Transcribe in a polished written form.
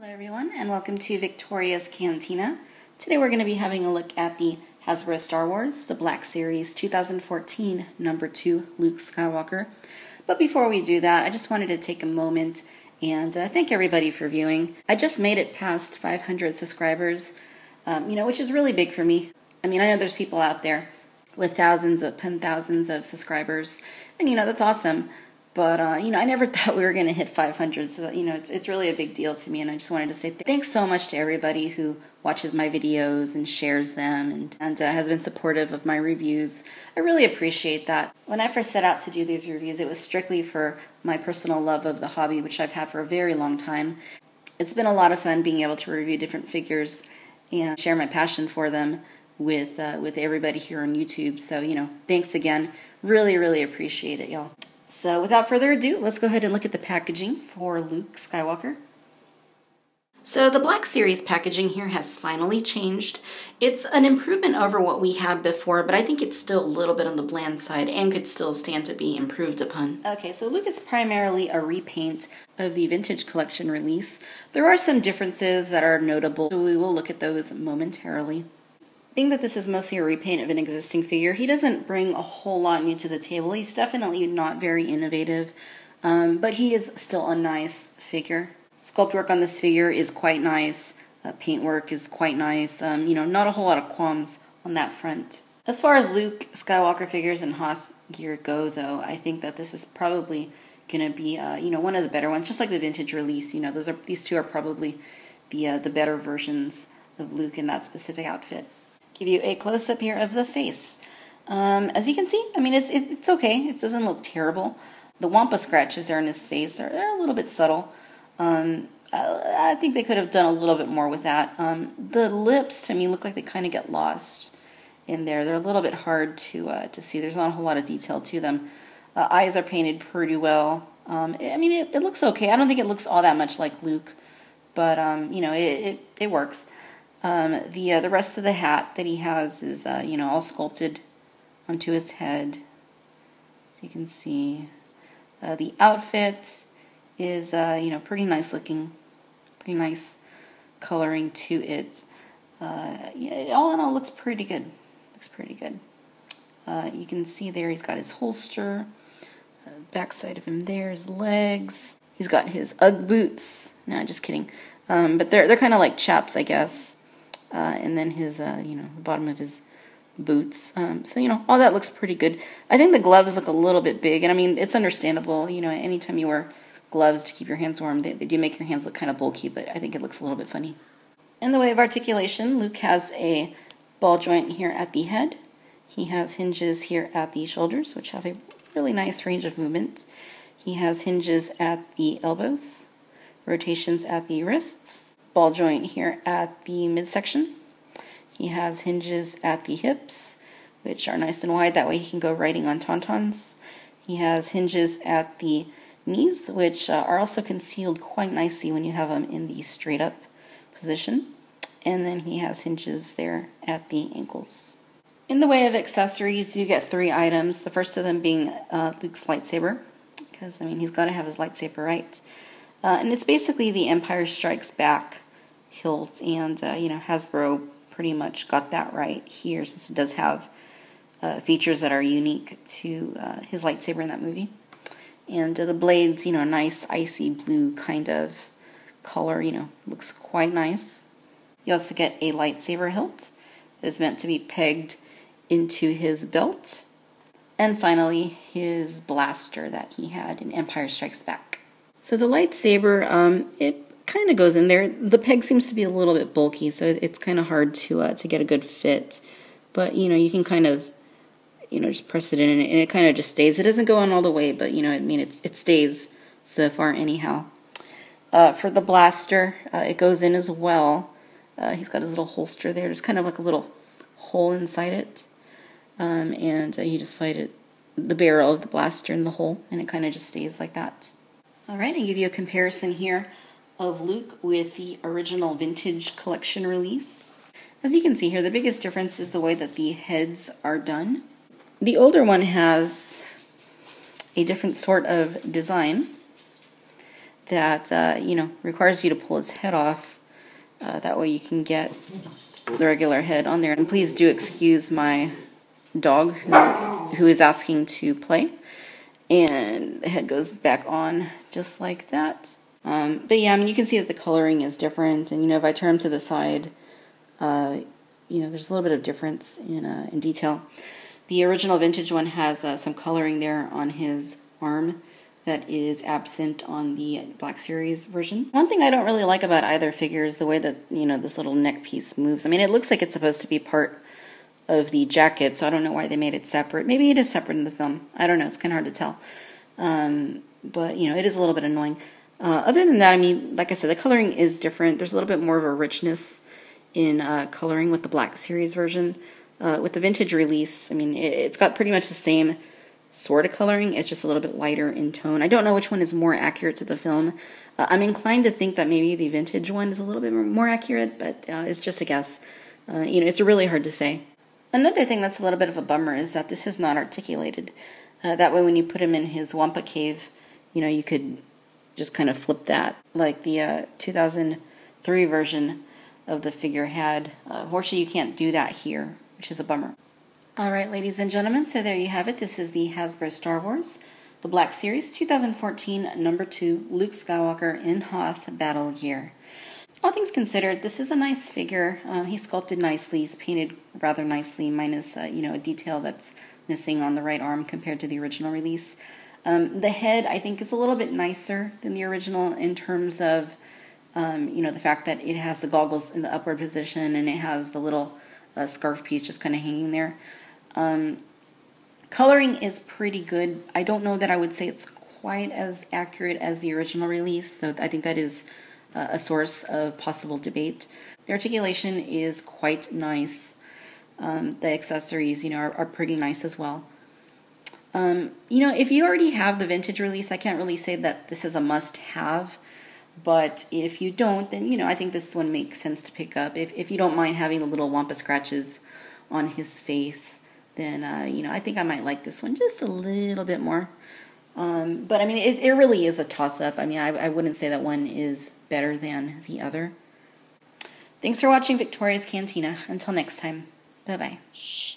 Hello everyone, and welcome to Victoria's Cantina. Today we're going to be having a look at the Hasbro Star Wars, the Black Series 2014 number 2 Luke Skywalker. But before we do that, I just wanted to take a moment and thank everybody for viewing. I just made it past 500 subscribers, which is really big for me. I mean, I know there's people out there with thousands upon thousands of subscribers, and that's awesome. But, I never thought we were going to hit 500, so, it's really a big deal to me, and I just wanted to say thanks so much to everybody who watches my videos and shares them and has been supportive of my reviews. I really appreciate that. When I first set out to do these reviews, it was strictly for my personal love of the hobby, which I've had for a very long time. It's been a lot of fun being able to review different figures and share my passion for them with everybody here on YouTube. So, thanks again. Really, really appreciate it, y'all. So without further ado, let's go ahead and look at the packaging for Luke Skywalker. So the Black Series packaging here has finally changed. It's an improvement over what we had before, but I think it's still a little bit on the bland side and could still stand to be improved upon. Okay, so Luke is primarily a repaint of the Vintage Collection release. There are some differences that are notable, so we will look at those momentarily. Being that this is mostly a repaint of an existing figure, he doesn't bring a whole lot new to the table. He's definitely not very innovative, but he is still a nice figure. Sculpt work on this figure is quite nice. Paint work is quite nice. Not a whole lot of qualms on that front. As far as Luke Skywalker figures and Hoth gear go, though, I think that this is probably going to be, one of the better ones, just like the vintage release. These two are probably the better versions of Luke in that specific outfit. Give you a close-up here of the face. As you can see, it's okay. It doesn't look terrible. The wampa scratches there in his face are a little bit subtle. I think they could have done a little bit more with that. The lips, to me, look like they kind of get lost in there. They're a little bit hard to see. There's not a whole lot of detail to them. Eyes are painted pretty well. It looks okay. I don't think it looks all that much like Luke, but, it works. The rest of the hat that he has is, all sculpted onto his head. So you can see the outfit is, pretty nice looking, pretty nice coloring to it. All in all, looks pretty good. Looks pretty good. You can see there he's got his holster, back side of him there, his legs. He's got his Ugg boots. No, just kidding. But they're kind of like chaps, I guess. And then his, the bottom of his boots. So, all that looks pretty good. I think the gloves look a little bit big, and it's understandable. Anytime you wear gloves to keep your hands warm, they do make your hands look kind of bulky, but I think it looks a little bit funny. In the way of articulation, Luke has a ball joint here at the head. He has hinges here at the shoulders, which have a really nice range of movement. He has hinges at the elbows, rotations at the wrists, ball joint here at the midsection. He has hinges at the hips, which are nice and wide. That way he can go riding on tauntauns. He has hinges at the knees, which are also concealed quite nicely when you have them in the straight up position. And then he has hinges there at the ankles. In the way of accessories, you get 3 items. The first of them being Luke's lightsaber, because, he's got to have his lightsaber, right? And it's basically the Empire Strikes Back hilt, and, Hasbro pretty much got that right here, since it does have features that are unique to his lightsaber in that movie. And the blades, nice icy blue kind of color, looks quite nice. You also get a lightsaber hilt that is meant to be pegged into his belt. And finally, his blaster that he had in Empire Strikes Back. So the lightsaber, it kind of goes in there. The peg seems to be a little bit bulky, so it's kind of hard to get a good fit. But, you can kind of, just press it in, and it kind of just stays. It doesn't go on all the way, but, it stays so far anyhow. For the blaster, it goes in as well. He's got his little holster there. There's kind of like a little hole inside it. And you just slide the barrel of the blaster in the hole, and it kind of just stays like that. Alright, I'll give you a comparison here of Luke with the original Vintage Collection release. As you can see here, the biggest difference is the way that the heads are done. The older one has a different sort of design. that, you know, requires you to pull his head off. That way you can get the regular head on there. And please do excuse my dog who is asking to play. And the head goes back on just like that. But yeah, I mean, you can see that the coloring is different. And, you know, if I turn him to the side, you know, there's a little bit of difference in detail. The original vintage one has some coloring there on his arm that is absent on the Black Series version. One thing I don't really like about either figure is the way that, you know, this little neck piece moves. I mean, it looks like it's supposed to be part of the jacket, so I don't know why they made it separate. Maybe it is separate in the film. I don't know. It's kind of hard to tell. But, you know, it is a little bit annoying. Other than that, I mean, like I said, the coloring is different. There's a little bit more of a richness in coloring with the Black Series version. With the vintage release, I mean, it's got pretty much the same sort of coloring. It's just a little bit lighter in tone. I don't know which one is more accurate to the film. I'm inclined to think that maybe the vintage one is a little bit more accurate, but it's just a guess. You know, it's really hard to say. Another thing that's a little bit of a bummer is that this is not articulated. That way when you put him in his Wampa cave, you know, you could just kind of flip that like the 2003 version of the figure had. Unfortunately, you can't do that here, which is a bummer. Alright, ladies and gentlemen, so there you have it. This is the Hasbro Star Wars, the Black Series 2014 number 2 Luke Skywalker in Hoth battle gear. All things considered, this is a nice figure. He's sculpted nicely. He's painted rather nicely, minus you know, a detail that's missing on the right arm compared to the original release. The head, I think, is a little bit nicer than the original in terms of, you know, the fact that it has the goggles in the upward position and it has the little scarf piece just kind of hanging there. Coloring is pretty good. I don't know that I would say it's quite as accurate as the original release, though I think that is a source of possible debate. The articulation is quite nice. The accessories, you know, are pretty nice as well. You know, if you already have the vintage release, I can't really say that this is a must-have, but if you don't, then, you know, I think this one makes sense to pick up. If you don't mind having the little Wampa scratches on his face, then, you know, I think I might like this one just a little bit more. But, I mean, it really is a toss-up. I mean, I wouldn't say that one is better than the other. Thanks for watching Victoria's Cantina. Until next time. Bye-bye. Shh.